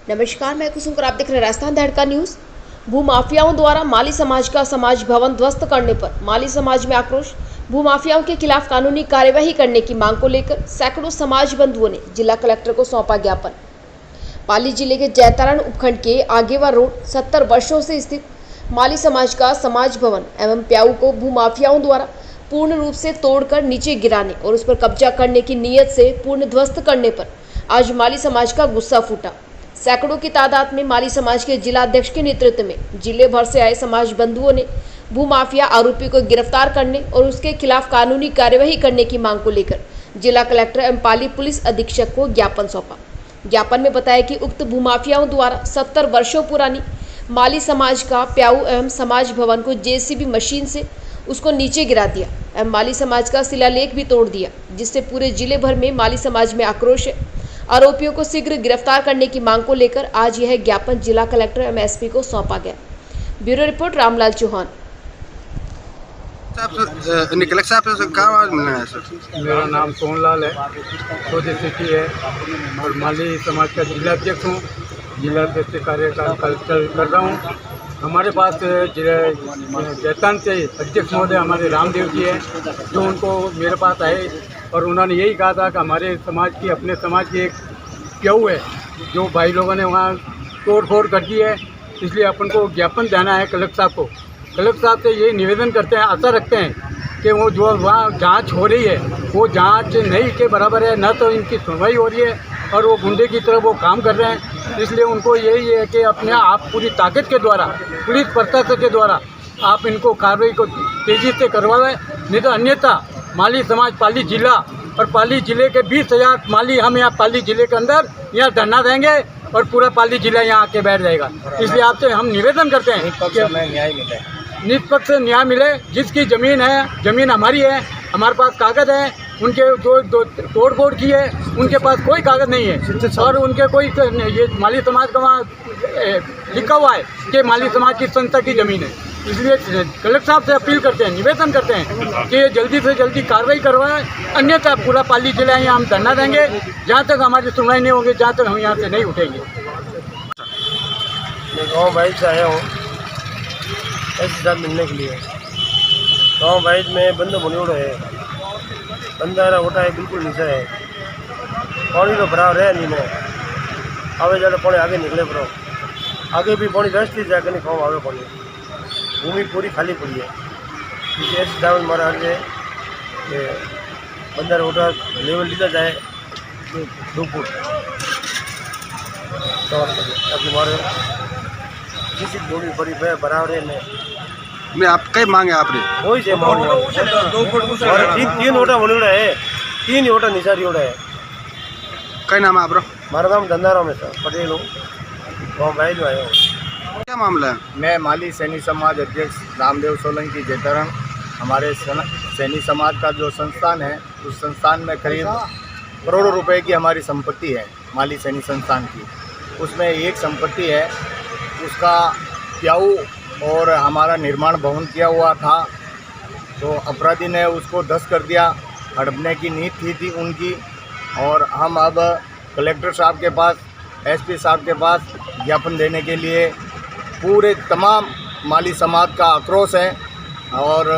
नमस्कार, मैं कुसुम और आप देख रहे हैं राजस्थान दहड़का न्यूज। भूमाफियाओं द्वारा माली समाज का समाज भवन ध्वस्त करने पर माली समाज में आक्रोश। भूमाफियाओं के खिलाफ कानूनी कार्यवाही करने की मांग को लेकर सैकड़ों समाज बंधुओं ने जिला कलेक्टर को सौंपा ज्ञापन। पाली जिले के जैतारण उपखंड के आगेवा रोड 70 वर्षों से स्थित माली समाज का समाज भवन एवं प्याऊ को भूमाफियाओं द्वारा पूर्ण रूप से तोड़कर नीचे गिराने और उस पर कब्जा करने की नीयत से पूर्ण ध्वस्त करने पर आज माली समाज का गुस्सा फूटा। सैकड़ों की तादाद में माली समाज के जिला अध्यक्ष के नेतृत्व में जिले भर से आए समाज बंधुओं ने भूमाफिया आरोपी को गिरफ्तार करने और उसके खिलाफ कानूनी कार्यवाही करने की मांग को लेकर जिला कलेक्टर एवं पाली पुलिस अधीक्षक को ज्ञापन सौंपा। ज्ञापन में बताया कि उक्त भूमाफियाओं द्वारा 70 वर्षों पुरानी माली समाज का प्याऊ एवं समाज भवन को जेसीबी मशीन से उसको नीचे गिरा दिया एवं माली समाज का शिलालेख भी तोड़ दिया, जिससे पूरे जिले भर में माली समाज में आक्रोश है। आरोपियों को शीघ्र गिरफ्तार करने की मांग को लेकर आज यह ज्ञापन जिला कलेक्टर एवं एसपी को सौंपा गया। Bureau report Ramlal Chauhan. मेरा नाम सोनलाल है, सोजे सिटी है और माली समाज का जिला अध्यक्ष हूँ। जिला अध्यक्ष कार्यकाल कर रहा हूँ। हमारे पास जैतान से अध्यक्ष महोदय हमारे रामदेव जी है, जो उनको मेरे पास आए और उन्होंने यही कहा था कि हमारे समाज की, अपने समाज की एक प्याऊ है जो भाई लोगों ने वहाँ तोड़ फोड़ कर दी है, इसलिए अपन को ज्ञापन देना है कलेक्टर साहब को। कलेक्टर साहब से ये निवेदन करते हैं, आशा रखते हैं कि वो जो वहाँ जांच हो रही है वो जांच नहीं के बराबर है, न तो इनकी सुनवाई हो रही है और वो गुंडे की तरह वो काम कर रहे हैं। इसलिए उनको यही है कि अपने आप पूरी ताकत के द्वारा, पुलिस प्रशासन के द्वारा आप इनको कार्रवाई को तेज़ी से करवाएं, नहीं तो अन्यथा माली समाज पाली जिला और पाली जिले के 20,000 माली हम यहाँ पाली जिले के अंदर यहाँ धरना देंगे और पूरा पाली जिला यहाँ आके बैठ जाएगा। इसलिए आपसे हम निवेदन करते हैं कि निष्पक्ष न्याय मिले। जिसकी ज़मीन है, ज़मीन हमारी है, हमारे पास कागज़ है, उनके जो तोड़ फोड़ की है उनके पास कोई कागज़ नहीं है और उनके कोई ये माली समाज का वहाँ लिखा हुआ है कि माली समाज की संस्था की ज़मीन है। इसलिए कलेक्टर साहब से अपील करते हैं, निवेदन करते हैं कि जल्दी से जल्दी कार्रवाई करवाएं, अन्यथा पूरा पाली जिला यहाँ हम धरना देंगे जहाँ तक हमारी सुनवाई नहीं होगी, जहाँ तक हम यहाँ से नहीं उठेंगे। मैं गाँव भाई से आया हूँ ऐसे साथ मिलने के लिए। गाँव भाई में बंद बनियोड़ है, बंदा उठा है, बिल्कुल नीचा है, पानी तो भरा रहा नहीं मैं आवे ज़्यादा पानी आगे निकले पड़ो, आगे भी पानी रास्ते जाकर नहीं खाओ आगे पानी, भूमि पूरी खाली पड़ी है। क्योंकि ऐसे चावल मारा है कि बंदा उठा लेवल लीधा जाए 2 फुट तो मारे किसी भूमि पड़ी बराबर है मैं आप कई मांगे आपने वही से मांग 2 फुट 3 ओटा बनेड़ा है, 3 ही ओटा निशारी ओटा है। कई नाम है आप? मारा नाम धंधाराम है सर, पटेल हूँ, गाँव भाई जो आया हूँ। क्या मामला है? मैं माली सैनी समाज अध्यक्ष रामदेव सोलंकी जैतारण। हमारे सैनी समाज का जो संस्थान है, उस संस्थान में करीब करोड़ों रुपए की हमारी संपत्ति है। माली सैनी संस्थान की उसमें एक संपत्ति है, उसका प्याऊ और हमारा निर्माण भवन किया हुआ था, तो अपराधी ने उसको ध्वस्त कर दिया। हड़पने की नीति थी उनकी और हम अब कलेक्टर साहब के पास, एसपी साहब के पास ज्ञापन देने के लिए पूरे तमाम माली समाज का आक्रोश है। और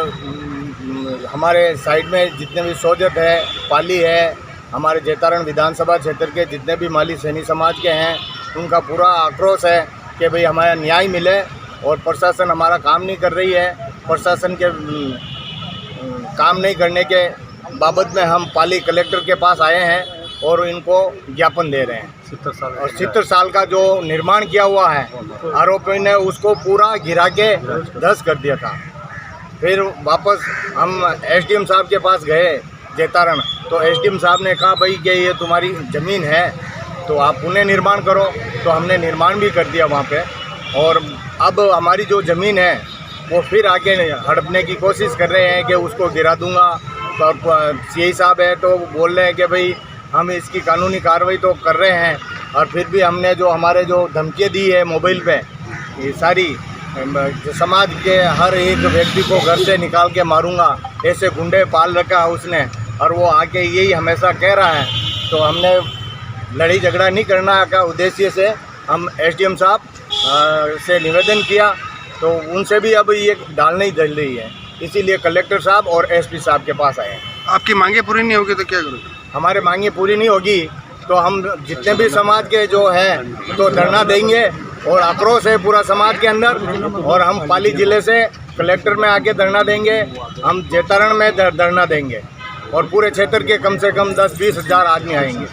हमारे साइड में जितने भी सोजत है, पाली है, हमारे जैतारण विधानसभा क्षेत्र के जितने भी माली सैनी समाज के हैं, उनका पूरा आक्रोश है कि भाई हमारा न्याय मिले और प्रशासन हमारा काम नहीं कर रही है। प्रशासन के काम नहीं करने के बाबत में हम पाली कलेक्टर के पास आए हैं और इनको ज्ञापन दे रहे हैं। 70 साल का जो निर्माण किया हुआ है, आरोपी ने उसको पूरा गिरा के ध्वस्त कर दिया था। फिर वापस हम एसडीएम साहब के पास गए जैतारण, तो एसडीएम साहब ने कहा भाई कि ये तुम्हारी ज़मीन है तो आप पुनः निर्माण करो, तो हमने निर्माण भी कर दिया वहाँ पे। और अब हमारी जो ज़मीन है वो फिर आके हड़पने की कोशिश कर रहे हैं कि उसको गिरा दूंगा। तो सीआई साहब है तो बोल रहे हैं कि भाई हम इसकी कानूनी कार्रवाई तो कर रहे हैं, और फिर भी हमने जो हमारे जो धमकियाँ दी है मोबाइल पे ये सारी, समाज के हर एक व्यक्ति को घर से निकाल के मारूंगा, ऐसे गुंडे पाल रखा है उसने, और वो आके यही हमेशा कह रहा है। तो हमने लड़ाई झगड़ा नहीं करना का उद्देश्य से हम एसडीएम साहब से निवेदन किया, तो उनसे भी अब ये दाल नहीं जल रही है, इसीलिए कलेक्टर साहब और एसपी साहब के पास आए हैं। आपकी मांगे पूरी नहीं होगी तो क्या करोगे? हमारे मांगे पूरी नहीं होगी तो हम जितने भी समाज के जो हैं तो धरना देंगे, और आक्रोश है पूरा समाज के अंदर, और हम पाली जिले से कलेक्टर में आके धरना देंगे, हम जेतरण में धरना देंगे, और पूरे क्षेत्र के कम से कम 10-20 हज़ार आदमी आएंगे।